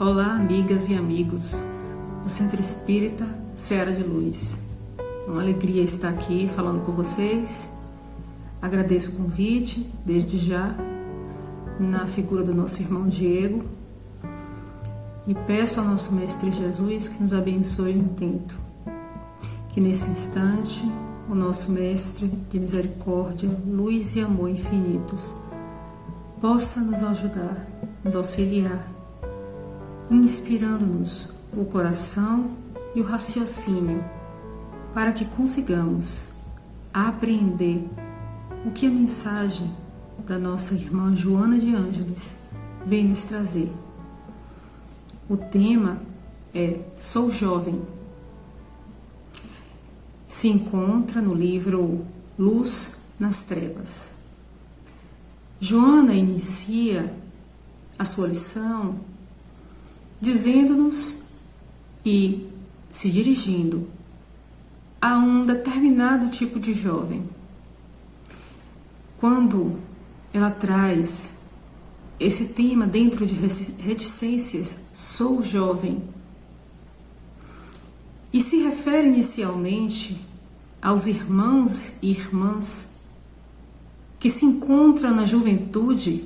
Olá, amigas e amigos do Centro Espírita Seara de Luz. É uma alegria estar aqui falando com vocês. Agradeço o convite, desde já, na figura do nosso irmão Diego, e peço ao nosso Mestre Jesus que nos abençoe o intento. Que nesse instante, o nosso Mestre de misericórdia, luz e amor infinitos, possa nos ajudar, nos auxiliar, inspirando-nos o coração e o raciocínio, para que consigamos apreender o que a mensagem da nossa irmã Joana de Ângeles vem nos trazer. O tema é Sou Jovem. Se encontra no livro Luz nas Trevas. Joana inicia a sua lição dizendo-nos e se dirigindo a um determinado tipo de jovem. Quando ela traz esse tema dentro de reticências, sou jovem, e se refere inicialmente aos irmãos e irmãs que se encontram na juventude,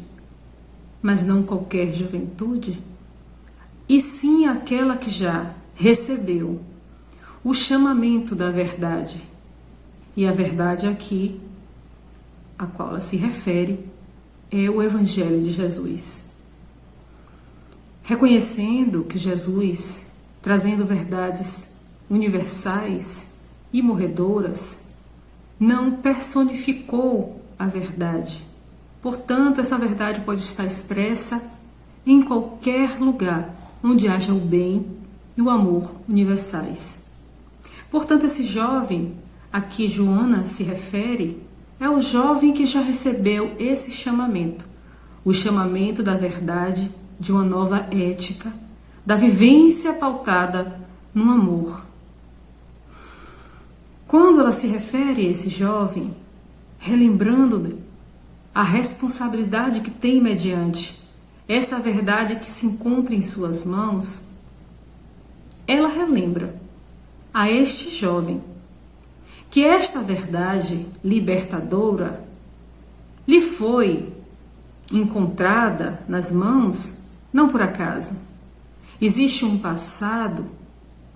mas não qualquer juventude, e sim aquela que já recebeu o chamamento da verdade. E a verdade aqui, a qual ela se refere, é o Evangelho de Jesus. Reconhecendo que Jesus, trazendo verdades universais e morredoras, não personificou a verdade. Portanto, essa verdade pode estar expressa em qualquer lugar onde haja o bem e o amor universais. Portanto, esse jovem a que Joana se refere é o jovem que já recebeu esse chamamento, o chamamento da verdade, de uma nova ética, da vivência pautada no amor. Quando ela se refere a esse jovem, relembrando a responsabilidade que tem mediante essa verdade que se encontra em suas mãos, ela relembra a este jovem que esta verdade libertadora lhe foi encontrada nas mãos não por acaso. Existe um passado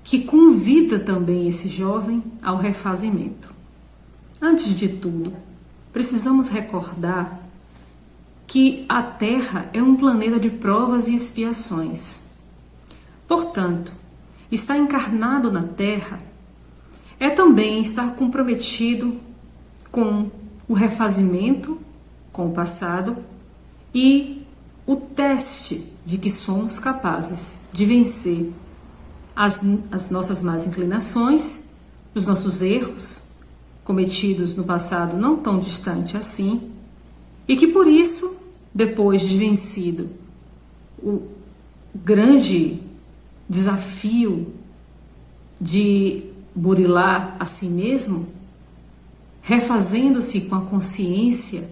que convida também esse jovem ao refazimento. Antes de tudo, precisamos recordar que a Terra é um planeta de provas e expiações. Portanto, estar encarnado na Terra é também estar comprometido com o refazimento, com o passado, e o teste de que somos capazes de vencer as nossas más inclinações, os nossos erros, cometidos no passado não tão distante assim, e que por isso, depois de vencido o grande desafio de burilar a si mesmo, refazendo-se com a consciência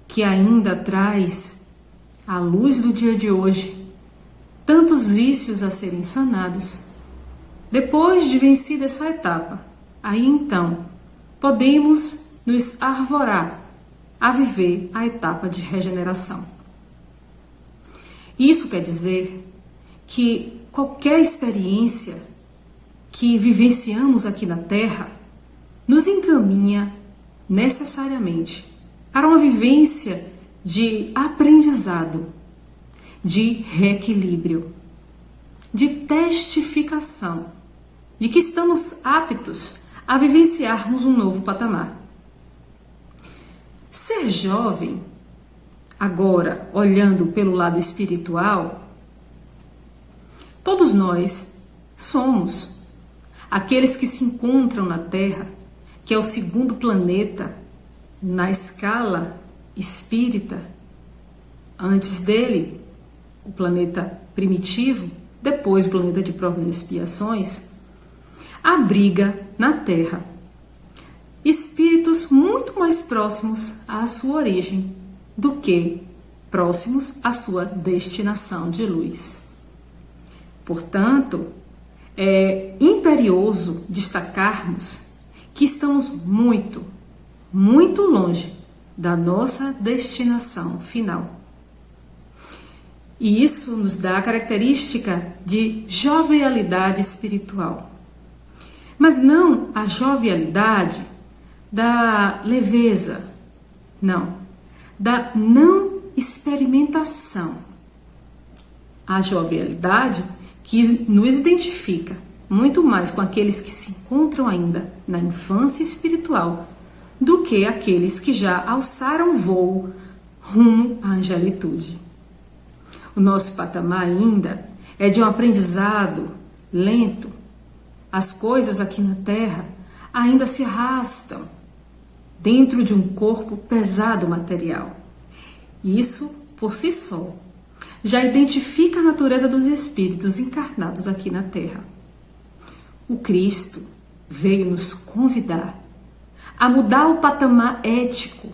que ainda traz à luz do dia de hoje tantos vícios a serem sanados, depois de vencida essa etapa, aí então podemos nos arvorar a viver a etapa de regeneração. Isso quer dizer que qualquer experiência que vivenciamos aqui na Terra nos encaminha necessariamente para uma vivência de aprendizado, de reequilíbrio, de testificação, de que estamos aptos a vivenciarmos um novo patamar. Ser jovem, agora olhando pelo lado espiritual, todos nós somos aqueles que se encontram na Terra, que é o segundo planeta na escala espírita. Antes dele, o planeta primitivo, depois o planeta de provas e expiações, abriga na Terra espíritos muito mais próximos à sua origem do que próximos à sua destinação de luz. Portanto, é imperioso destacarmos que estamos muito, muito longe da nossa destinação final. E isso nos dá a característica de jovialidade espiritual. Mas não a jovialidade da leveza, não, da não experimentação. A jovialidade que nos identifica muito mais com aqueles que se encontram ainda na infância espiritual do que aqueles que já alçaram voo rumo à angelitude. O nosso patamar ainda é de um aprendizado lento. As coisas aqui na Terra ainda se arrastam dentro de um corpo pesado material. Isso, por si só, já identifica a natureza dos espíritos encarnados aqui na Terra. O Cristo veio nos convidar a mudar o patamar ético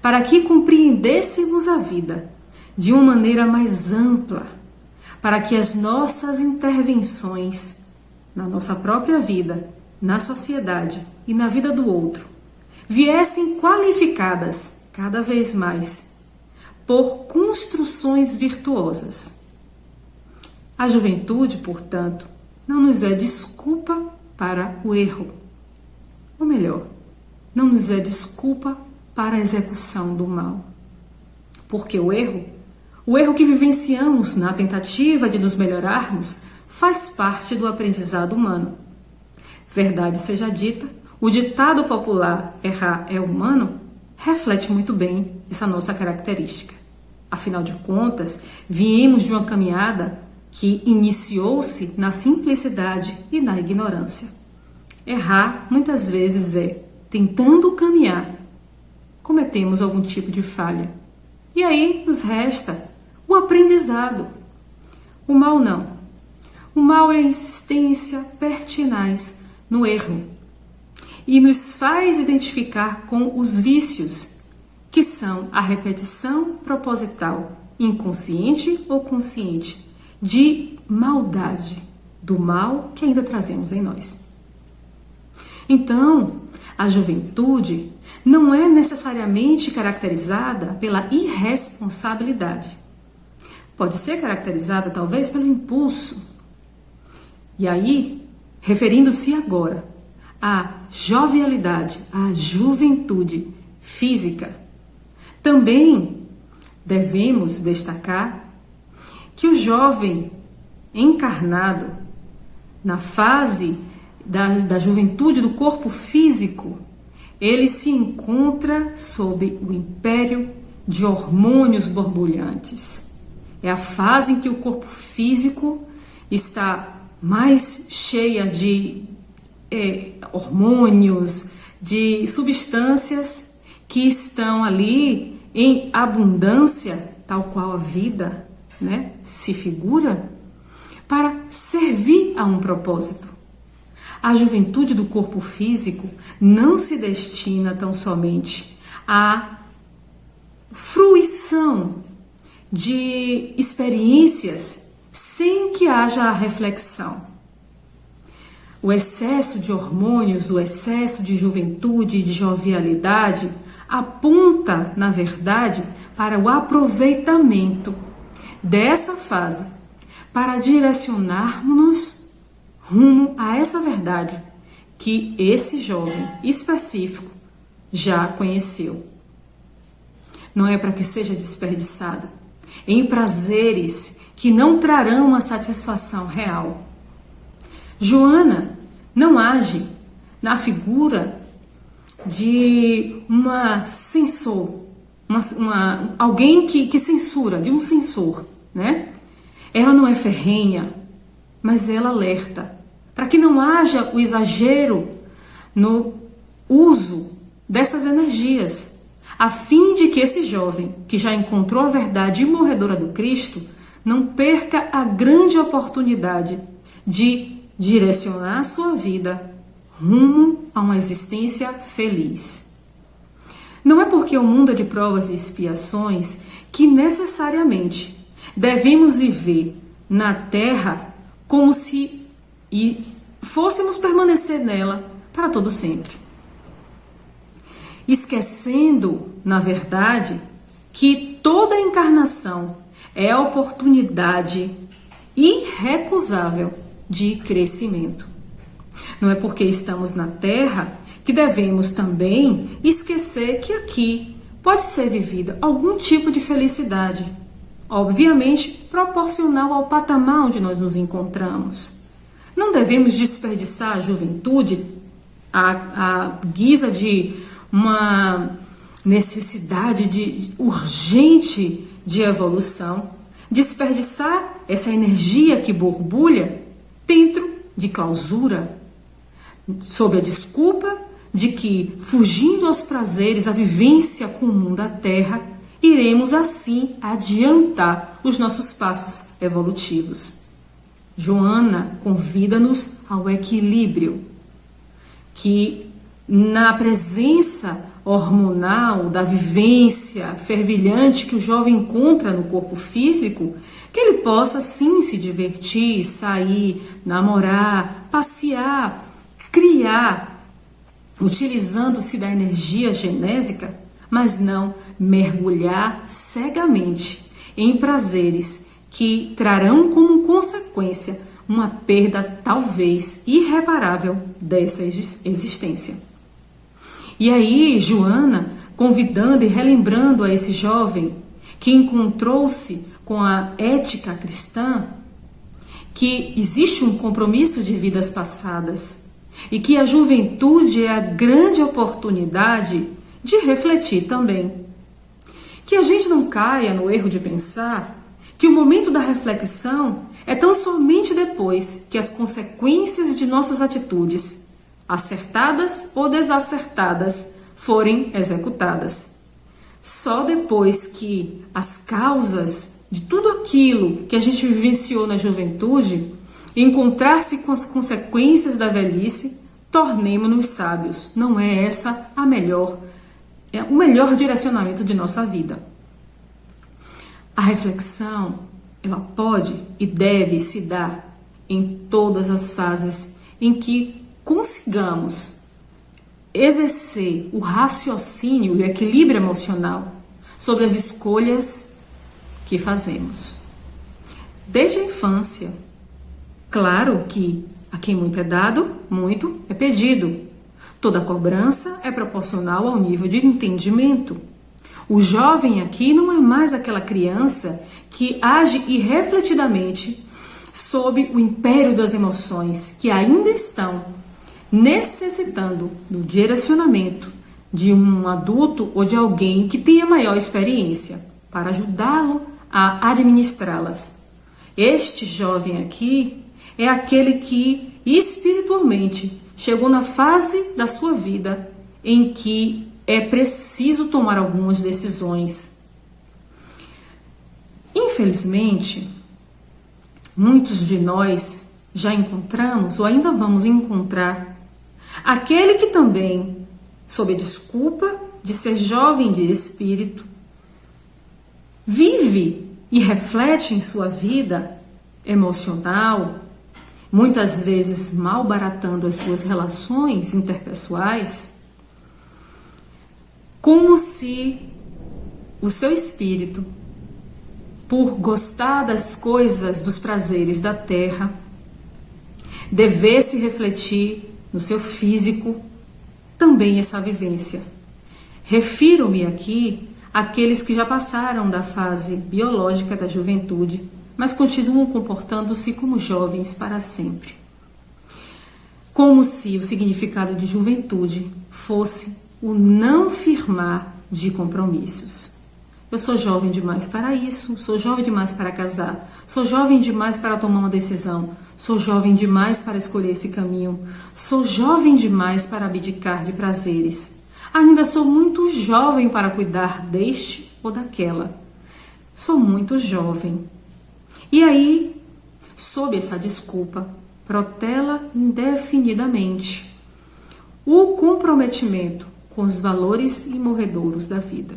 para que compreendêssemos a vida de uma maneira mais ampla, para que as nossas intervenções na nossa própria vida, na sociedade e na vida do outro viessem qualificadas cada vez mais por construções virtuosas. A juventude, portanto, não nos é desculpa para o erro. Ou melhor, não nos é desculpa para a execução do mal. Porque o erro que vivenciamos na tentativa de nos melhorarmos, faz parte do aprendizado humano. Verdade seja dita, o ditado popular "errar é humano" reflete muito bem essa nossa característica. Afinal de contas, viemos de uma caminhada que iniciou-se na simplicidade e na ignorância. Errar, muitas vezes, tentando caminhar, cometemos algum tipo de falha. E aí nos resta o aprendizado. O mal não. O mal é a insistência pertinaz no erro e nos faz identificar com os vícios, que são a repetição proposital, inconsciente ou consciente, de maldade, do mal que ainda trazemos em nós. Então, a juventude não é necessariamente caracterizada pela irresponsabilidade. Pode ser caracterizada talvez pelo impulso. E aí, referindo-se agora à jovialidade, à juventude física, também devemos destacar que o jovem encarnado na fase da juventude do corpo físico, ele se encontra sob o império de hormônios borbulhantes. É a fase em que o corpo físico está mais cheia de hormônios, de substâncias que estão ali em abundância, tal qual a vida, né, se figura, para servir a um propósito. A juventude do corpo físico não se destina tão somente à fruição de experiências sem que haja a reflexão. O excesso de hormônios, o excesso de juventude e de jovialidade aponta, na verdade, para o aproveitamento dessa fase, para direcionarmos-nos rumo a essa verdade que esse jovem específico já conheceu. Não é para que seja desperdiçada em prazeres que não trarão uma satisfação real. Joana não age na figura de uma censor, alguém que censura, de um censor, né? Ela não é ferrenha, mas ela alerta para que não haja o exagero no uso dessas energias, a fim de que esse jovem, que já encontrou a verdade imorredora do Cristo, não perca a grande oportunidade de direcionar a sua vida rumo a uma existência feliz. Não é porque o mundo é de provas e expiações que necessariamente devemos viver na Terra como se fôssemos permanecer nela para todo sempre. Esquecendo, na verdade, que toda encarnação é a oportunidade irrecusável de crescimento. Não é porque estamos na Terra que devemos também esquecer que aqui pode ser vivida algum tipo de felicidade, obviamente proporcional ao patamar onde nós nos encontramos. Não devemos desperdiçar a juventude à guisa de uma necessidade urgente de evolução, desperdiçar essa energia que borbulha dentro de clausura, sob a desculpa de que, fugindo aos prazeres, a vivência comum da Terra, iremos assim adiantar os nossos passos evolutivos. Joana convida-nos ao equilíbrio, que na presença hormonal da vivência fervilhante que o jovem encontra no corpo físico, que ele possa sim se divertir, sair, namorar, passear, criar, utilizando-se da energia genésica, mas não mergulhar cegamente em prazeres que trarão como consequência uma perda talvez irreparável dessa existência. E aí, Joana, convidando e relembrando a esse jovem que encontrou-se com a ética cristã, que existe um compromisso de vidas passadas e que a juventude é a grande oportunidade de refletir também. Que a gente não caia no erro de pensar que o momento da reflexão é tão somente depois que as consequências de nossas atitudes, acertadas ou desacertadas, forem executadas. Só depois que as causas de tudo aquilo que a gente vivenciou na juventude encontrar-se com as consequências da velhice, tornemo-nos sábios. Não é essa o melhor direcionamento de nossa vida. A reflexão, ela pode e deve se dar em todas as fases em que consigamos exercer o raciocínio e o equilíbrio emocional sobre as escolhas que fazemos. Desde a infância, claro que a quem muito é dado, muito é pedido. Toda cobrança é proporcional ao nível de entendimento. O jovem aqui não é mais aquela criança que age irrefletidamente sob o império das emoções, que ainda estão necessitando do direcionamento de um adulto ou de alguém que tenha maior experiência para ajudá-lo a administrá-las. Este jovem aqui é aquele que espiritualmente chegou na fase da sua vida em que é preciso tomar algumas decisões. Infelizmente, muitos de nós já encontramos ou ainda vamos encontrar aquele que também, sob a desculpa de ser jovem de espírito, vive e reflete em sua vida emocional, muitas vezes malbaratando as suas relações interpessoais, como se o seu espírito, por gostar das coisas, dos prazeres da terra, devesse refletir no seu físico também essa vivência. Refiro-me aqui àqueles que já passaram da fase biológica da juventude, mas continuam comportando-se como jovens para sempre. Como se o significado de juventude fosse o não firmar de compromissos. Eu sou jovem demais para isso, sou jovem demais para casar, sou jovem demais para tomar uma decisão, sou jovem demais para escolher esse caminho, sou jovem demais para abdicar de prazeres, ainda sou muito jovem para cuidar deste ou daquela, sou muito jovem. E aí, sob essa desculpa, protela indefinidamente o comprometimento com os valores imorredouros da vida.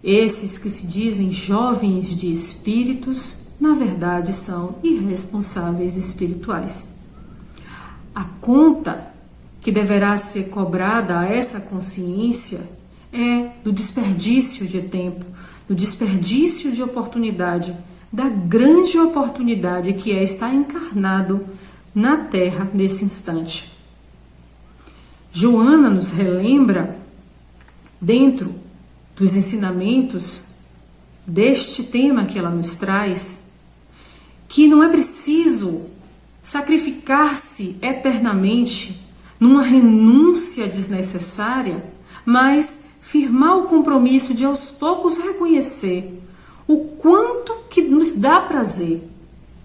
Esses que se dizem jovens de espíritos na verdade, são irresponsáveis espirituais. A conta que deverá ser cobrada a essa consciência é do desperdício de tempo, do desperdício de oportunidade, da grande oportunidade que é estar encarnado na Terra nesse instante. Joana nos relembra, dentro dos ensinamentos deste tema que ela nos traz, que não é preciso sacrificar-se eternamente numa renúncia desnecessária, mas firmar o compromisso de aos poucos reconhecer o quanto que nos dá prazer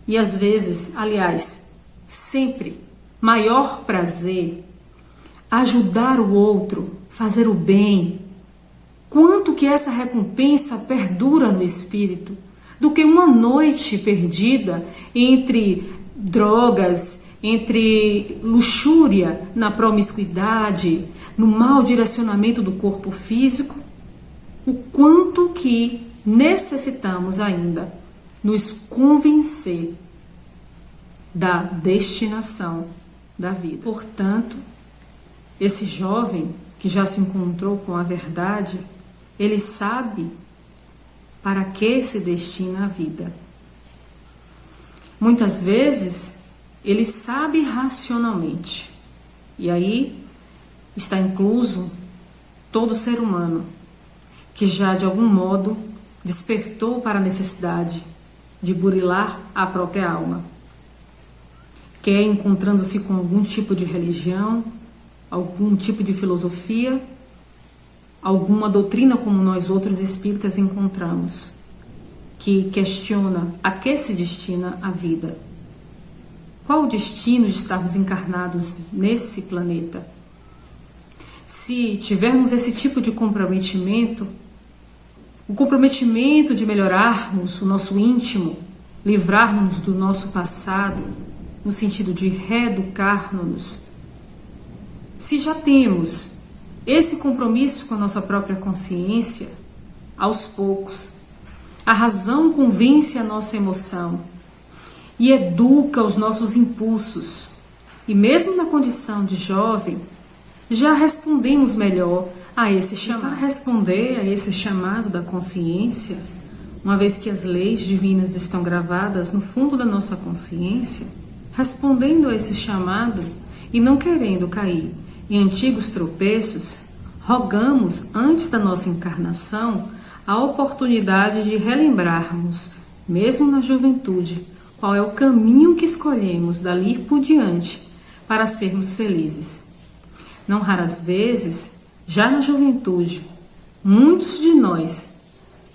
e às vezes, aliás, sempre maior prazer ajudar o outro, fazer o bem, quanto que essa recompensa perdura no espírito, do que uma noite perdida entre drogas, entre luxúria, na promiscuidade, no mau direcionamento do corpo físico, o quanto que necessitamos ainda nos convencer da destinação da vida. Portanto, esse jovem que já se encontrou com a verdade, ele sabe para que se destina a vida. Muitas vezes, ele sabe racionalmente. E aí está incluso todo ser humano que já de algum modo despertou para a necessidade de burilar a própria alma. Quer encontrando-se com algum tipo de religião, algum tipo de filosofia, alguma doutrina como nós outros espíritas encontramos, que questiona a que se destina a vida. Qual o destino de estarmos encarnados nesse planeta? Se tivermos esse tipo de comprometimento, o comprometimento de melhorarmos o nosso íntimo, livrarmos do nosso passado, no sentido de reeducar-nos, se já temos esse compromisso com a nossa própria consciência, aos poucos, a razão convence a nossa emoção e educa os nossos impulsos. E mesmo na condição de jovem, já respondemos melhor a esse chamado. Para responder a esse chamado da consciência, uma vez que as leis divinas estão gravadas no fundo da nossa consciência, respondendo a esse chamado e não querendo cair em antigos tropeços, rogamos antes da nossa encarnação a oportunidade de relembrarmos, mesmo na juventude, qual é o caminho que escolhemos dali por diante para sermos felizes. Não raras vezes, já na juventude, muitos de nós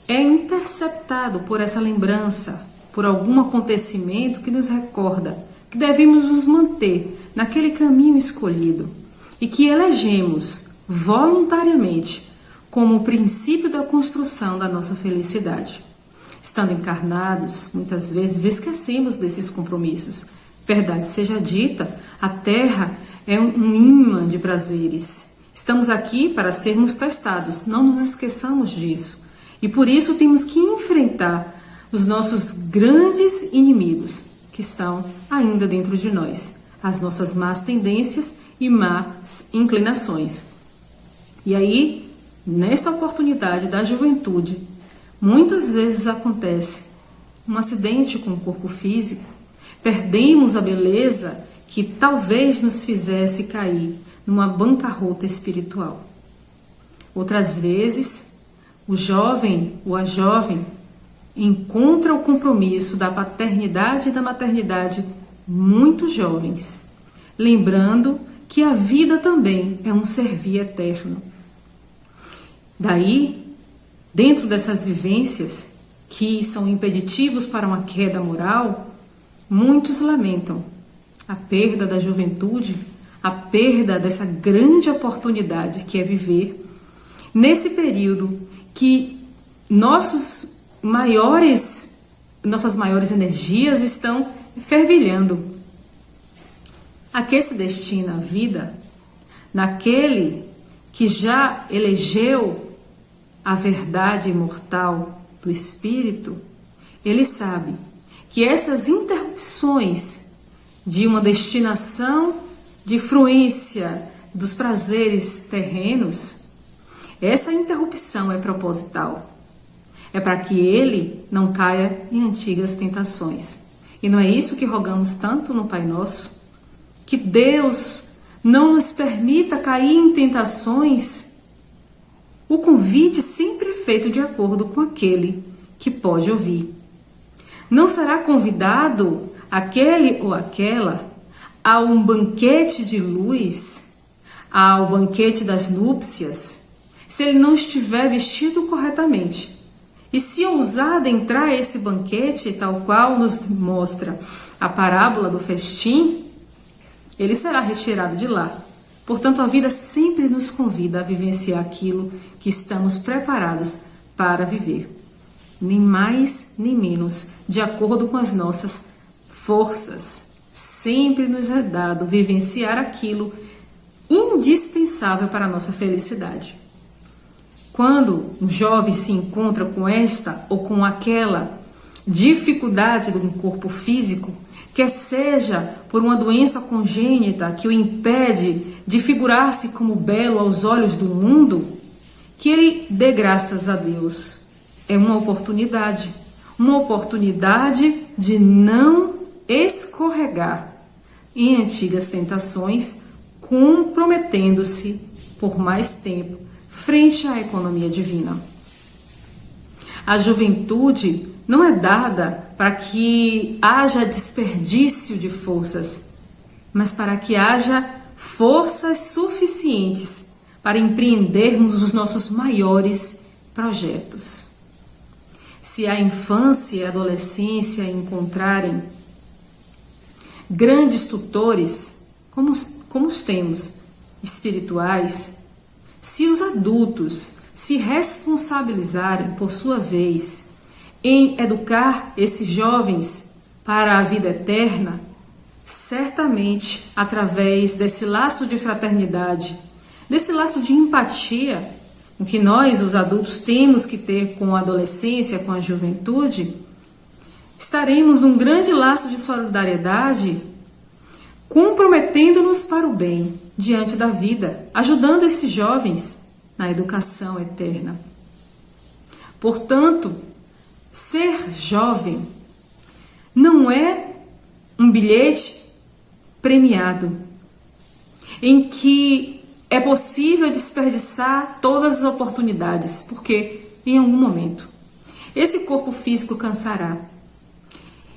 é interceptado por essa lembrança, por algum acontecimento que nos recorda que devemos nos manter naquele caminho escolhido e que elegemos voluntariamente como o princípio da construção da nossa felicidade. Estando encarnados, muitas vezes esquecemos desses compromissos. Verdade seja dita, a Terra é um imã de prazeres. Estamos aqui para sermos testados, não nos esqueçamos disso. E por isso temos que enfrentar os nossos grandes inimigos, que estão ainda dentro de nós, as nossas más tendências e más inclinações. E aí, nessa oportunidade da juventude, muitas vezes acontece um acidente com o corpo físico, perdemos a beleza que talvez nos fizesse cair numa bancarrota espiritual. Outras vezes, o jovem ou a jovem encontra o compromisso da paternidade e da maternidade muito jovens, lembrando que a vida também é um servir eterno. Daí, dentro dessas vivências que são impeditivos para uma queda moral, muitos lamentam a perda da juventude, a perda dessa grande oportunidade que é viver nesse período que nossas maiores energias estão fervilhando. A que se destina a vida? Naquele que já elegeu a verdade imortal do Espírito, ele sabe que essas interrupções de uma destinação de fruência dos prazeres terrenos, essa interrupção é proposital. É para que ele não caia em antigas tentações. E não é isso que rogamos tanto no Pai Nosso? Que Deus não nos permita cair em tentações. O convite sempre é feito de acordo com aquele que pode ouvir. Não será convidado aquele ou aquela a um banquete de luz, ao banquete das núpcias, se ele não estiver vestido corretamente. E se ousar adentrar a esse banquete, tal qual nos mostra a parábola do festim, ele será retirado de lá. Portanto, a vida sempre nos convida a vivenciar aquilo que estamos preparados para viver. Nem mais, nem menos, de acordo com as nossas forças. Sempre nos é dado vivenciar aquilo indispensável para a nossa felicidade. Quando um jovem se encontra com esta ou com aquela dificuldade de um corpo físico, quer seja por uma doença congênita que o impede de figurar-se como belo aos olhos do mundo, que ele dê graças a Deus. É uma oportunidade de não escorregar em antigas tentações, comprometendo-se por mais tempo frente à economia divina. A juventude não é dada para que haja desperdício de forças, mas para que haja forças suficientes para empreendermos os nossos maiores projetos. Se a infância e a adolescência encontrarem grandes tutores, como os temos, espirituais, se os adultos se responsabilizarem, por sua vez, em educar esses jovens para a vida eterna, certamente, através desse laço de fraternidade, desse laço de empatia, o que nós, os adultos, temos que ter com a adolescência, com a juventude, estaremos num grande laço de solidariedade, comprometendo-nos para o bem diante da vida, ajudando esses jovens na educação eterna. Portanto, ser jovem não é um bilhete premiado, em que é possível desperdiçar todas as oportunidades, porque em algum momento esse corpo físico cansará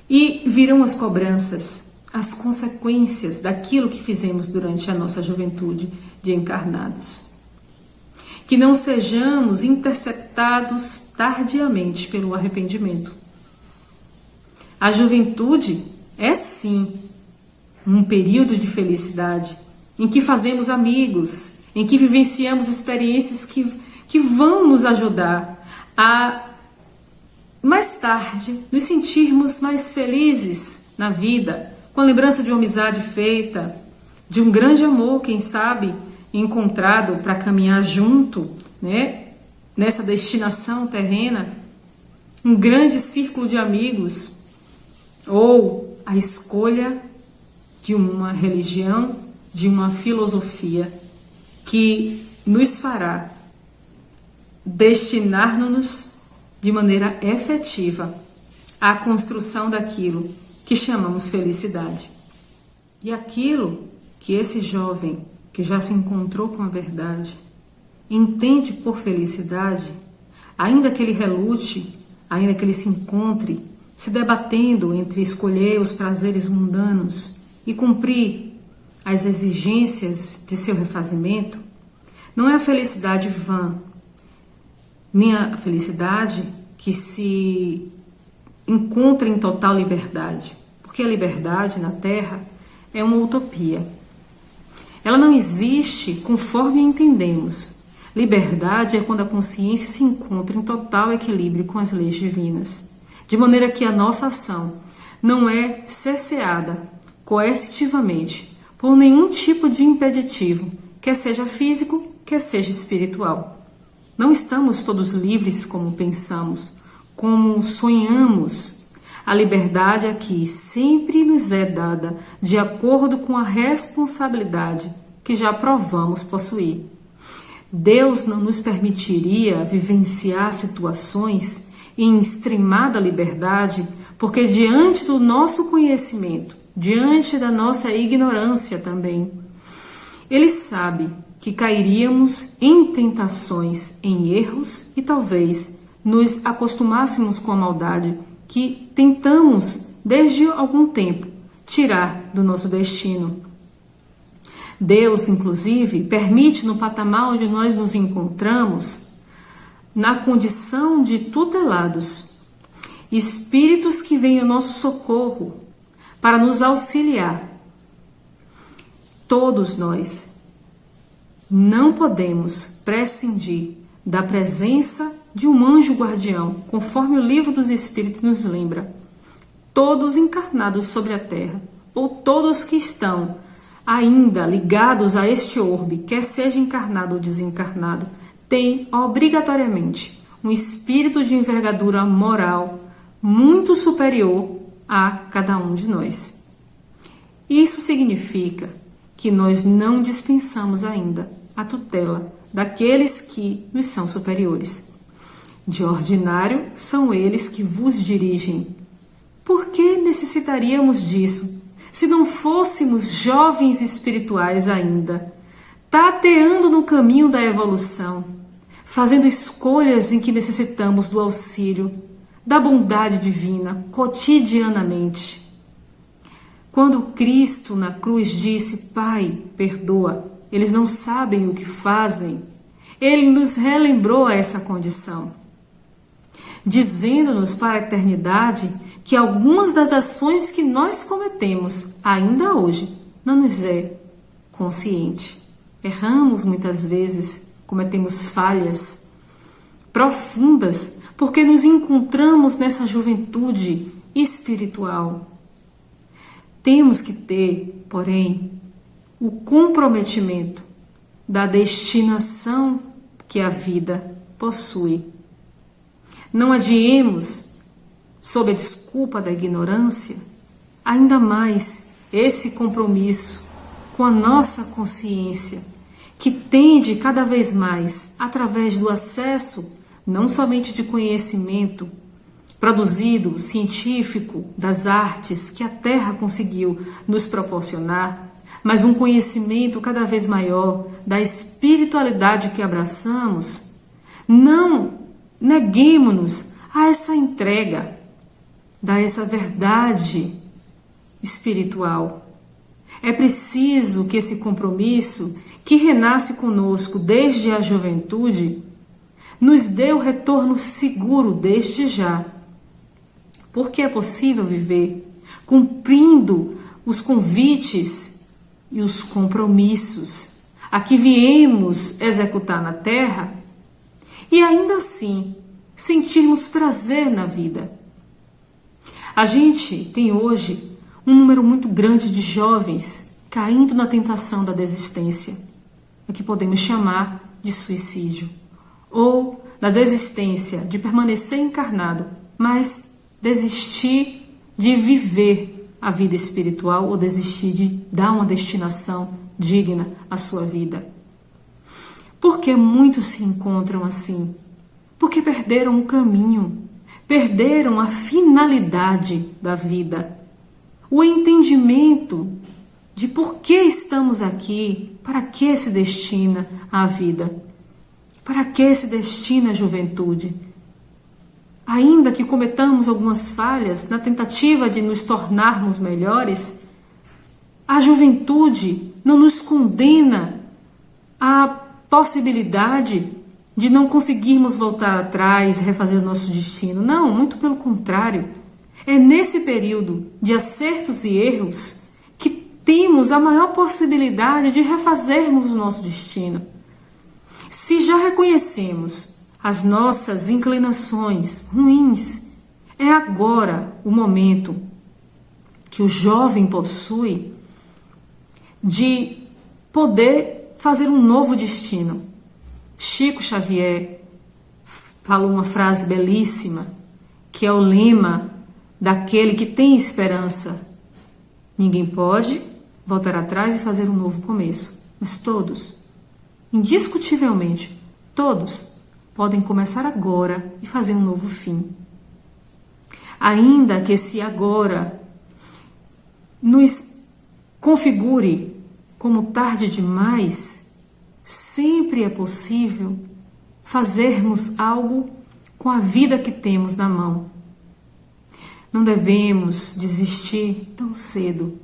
e virão as cobranças, as consequências daquilo que fizemos durante a nossa juventude de encarnados. Que não sejamos interceptados tardiamente pelo arrependimento. A juventude é sim um período de felicidade, em que fazemos amigos, em que vivenciamos experiências que vão nos ajudar a, mais tarde, nos sentirmos mais felizes na vida, com a lembrança de uma amizade feita, de um grande amor, quem sabe, encontrado para caminhar junto, né, nessa destinação terrena, um grande círculo de amigos, ou a escolha de uma religião, de uma filosofia que nos fará destinar-nos de maneira efetiva à construção daquilo que chamamos felicidade. E aquilo que esse jovem que já se encontrou com a verdade entende por felicidade, ainda que ele relute, ainda que ele se encontre se debatendo entre escolher os prazeres mundanos e cumprir as exigências de seu refazimento, não é a felicidade vã, nem a felicidade que se encontra em total liberdade, porque a liberdade na Terra é uma utopia. Ela não existe conforme entendemos. Liberdade é quando a consciência se encontra em total equilíbrio com as leis divinas, de maneira que a nossa ação não é cerceada coercitivamente por nenhum tipo de impeditivo, quer seja físico, quer seja espiritual. Não estamos todos livres como pensamos, como sonhamos. A liberdade aqui sempre nos é dada de acordo com a responsabilidade que já provamos possuir. Deus não nos permitiria vivenciar situações em extremada liberdade, porque diante do nosso conhecimento, diante da nossa ignorância também, Ele sabe que cairíamos em tentações, em erros e talvez nos acostumássemos com a maldade que tentamos desde algum tempo tirar do nosso destino. Deus, inclusive, permite no patamar onde nós nos encontramos, na condição de tutelados, espíritos que vêm ao nosso socorro para nos auxiliar. Todos nós não podemos prescindir da presença de um anjo guardião, conforme o livro dos Espíritos nos lembra. Todos encarnados sobre a terra, ou todos que estão ainda ligados a este orbe, quer seja encarnado ou desencarnado, têm obrigatoriamente um espírito de envergadura moral muito superior a cada um de nós. Isso significa que nós não dispensamos ainda a tutela daqueles que nos são superiores. De ordinário, são eles que vos dirigem. Por que necessitaríamos disso, se não fôssemos jovens espirituais ainda, tateando no caminho da evolução, fazendo escolhas em que necessitamos do auxílio, da bondade divina, cotidianamente? Quando Cristo na cruz disse: Pai, perdoa, eles não sabem o que fazem, Ele nos relembrou essa condição, dizendo-nos para a eternidade que algumas das ações que nós cometemos ainda hoje não nos é consciente. Erramos muitas vezes, cometemos falhas profundas, porque nos encontramos nessa juventude espiritual. Temos que ter, porém, o comprometimento da destinação que a vida possui. Não adiemos, sob a desculpa da ignorância, ainda mais esse compromisso com a nossa consciência, que tende cada vez mais, através do acesso não somente de conhecimento produzido, científico, das artes que a Terra conseguiu nos proporcionar, mas um conhecimento cada vez maior da espiritualidade que abraçamos, não neguemo-nos a essa entrega, a essa verdade espiritual. É preciso que esse compromisso, que renasce conosco desde a juventude, nos dê o retorno seguro desde já. Porque é possível viver cumprindo os convites e os compromissos a que viemos executar na Terra e ainda assim sentirmos prazer na vida. A gente tem hoje um número muito grande de jovens caindo na tentação da desistência, o que podemos chamar de suicídio, ou da desistência de permanecer encarnado, mas desistir de viver a vida espiritual ou desistir de dar uma destinação digna à sua vida. Por que muitos se encontram assim? Porque perderam o caminho, perderam a finalidade da vida, o entendimento de por que estamos aqui, para que se destina a vida, para que se destina a juventude. Ainda que cometamos algumas falhas na tentativa de nos tornarmos melhores, a juventude não nos condena à possibilidade de não conseguirmos voltar atrás e refazer o nosso destino. Não, muito pelo contrário. É nesse período de acertos e erros que temos a maior possibilidade de refazermos o nosso destino. Se já reconhecemos as nossas inclinações ruins, é agora o momento que o jovem possui de poder fazer um novo destino. Chico Xavier falou uma frase belíssima, que é o lema daquele que tem esperança. Ninguém pode voltar atrás e fazer um novo começo, mas todos, indiscutivelmente, todos podem começar agora e fazer um novo fim. Ainda que esse agora nos configure como tarde demais, sempre é possível fazermos algo com a vida que temos na mão. Não devemos desistir tão cedo.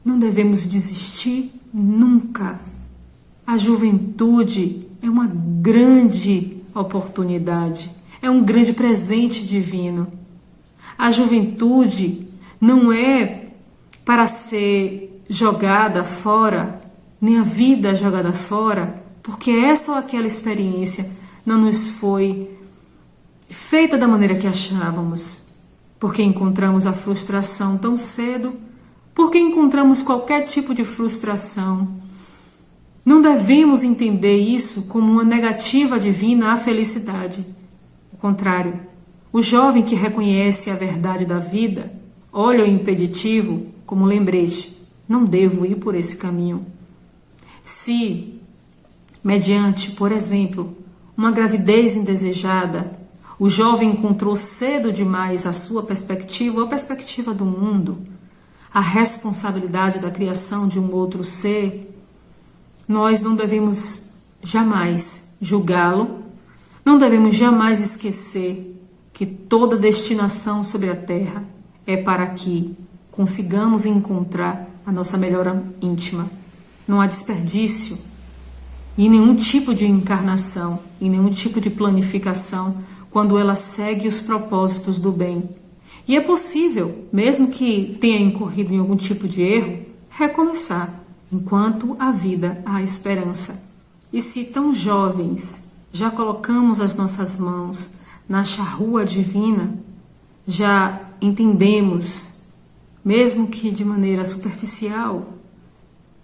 Não devemos desistir nunca. A juventude é uma grande oportunidade, é um grande presente divino. A juventude não é para ser jogada fora, nem a vida jogada fora, porque essa ou aquela experiência não nos foi feita da maneira que achávamos, porque encontramos a frustração tão cedo, porque encontramos qualquer tipo de frustração. Não devemos entender isso como uma negativa divina à felicidade. Ao contrário, o jovem que reconhece a verdade da vida olha o impeditivo como lembrete: não devo ir por esse caminho. Se, mediante, por exemplo, uma gravidez indesejada, o jovem encontrou cedo demais a sua perspectiva, ou a perspectiva do mundo, a responsabilidade da criação de um outro ser, nós não devemos jamais julgá-lo, não devemos jamais esquecer que toda destinação sobre a terra é para que consigamos encontrar a nossa melhora íntima. Não há desperdício em nenhum tipo de encarnação, em nenhum tipo de planificação, quando ela segue os propósitos do bem. E é possível, mesmo que tenha incorrido em algum tipo de erro, recomeçar, enquanto a vida há esperança. E se tão jovens já colocamos as nossas mãos na charrua divina, já entendemos, mesmo que de maneira superficial,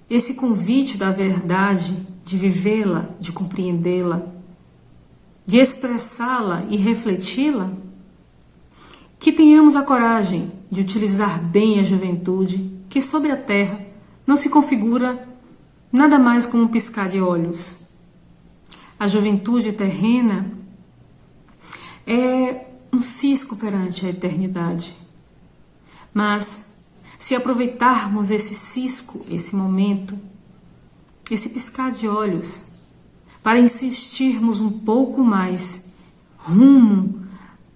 esse convite da verdade, de vivê-la, de compreendê-la, de expressá-la e refleti-la, que tenhamos a coragem de utilizar bem a juventude, que sobre a terra não se configura nada mais como um piscar de olhos. A juventude terrena é um cisco perante a eternidade. Mas, se aproveitarmos esse cisco, esse momento, esse piscar de olhos, para insistirmos um pouco mais rumo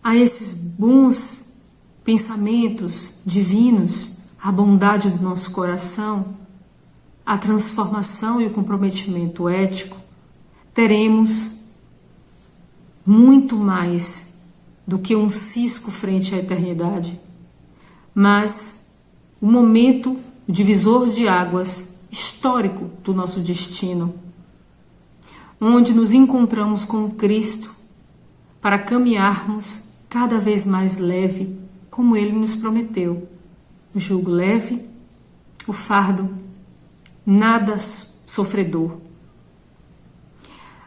a esses bons pensamentos divinos, a bondade do nosso coração, a transformação e o comprometimento ético, teremos muito mais do que um cisco frente à eternidade, mas o momento, o divisor de águas histórico do nosso destino, onde nos encontramos com Cristo para caminharmos cada vez mais leve, como Ele nos prometeu. O jugo leve, o fardo nada sofredor.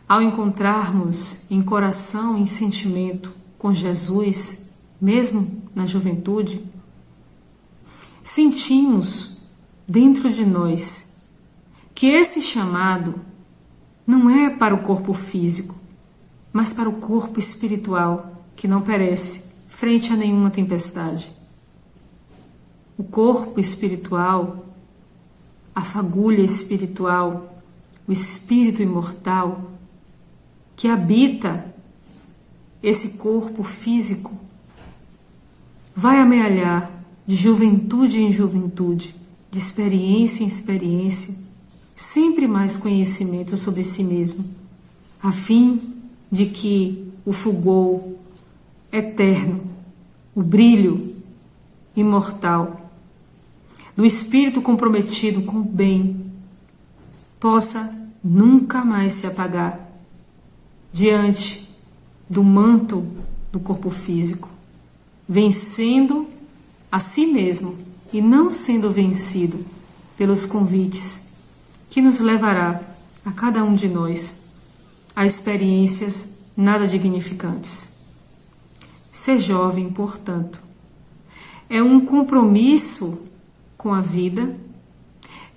Ao encontrarmos em coração e em sentimento com Jesus, mesmo na juventude, sentimos dentro de nós que esse chamado não é para o corpo físico, mas para o corpo espiritual que não perece frente a nenhuma tempestade. O corpo espiritual, a fagulha espiritual, o espírito imortal que habita esse corpo físico vai amealhar de juventude em juventude, de experiência em experiência, sempre mais conhecimento sobre si mesmo, a fim de que o fulgor eterno, o brilho imortal do espírito comprometido com o bem possa nunca mais se apagar diante do manto do corpo físico, vencendo a si mesmo e não sendo vencido pelos convites que nos levará a cada um de nós a experiências nada dignificantes. Ser jovem, portanto, é um compromisso com a vida,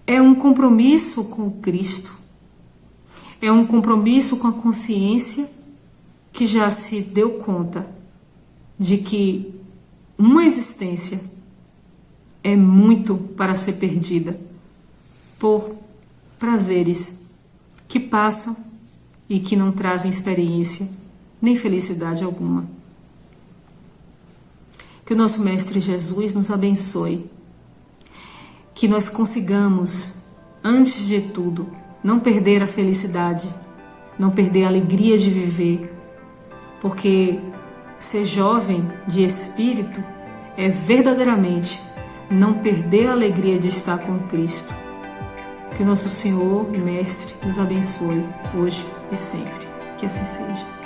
é um compromisso com o Cristo, é um compromisso com a consciência que já se deu conta de que uma existência é muito para ser perdida por prazeres que passam e que não trazem experiência nem felicidade alguma. Que o nosso Mestre Jesus nos abençoe, que nós consigamos, antes de tudo, não perder a felicidade, não perder a alegria de viver, porque ser jovem de espírito é verdadeiramente não perder a alegria de estar com Cristo. Que o nosso Senhor e Mestre nos abençoe hoje e sempre. Que assim seja.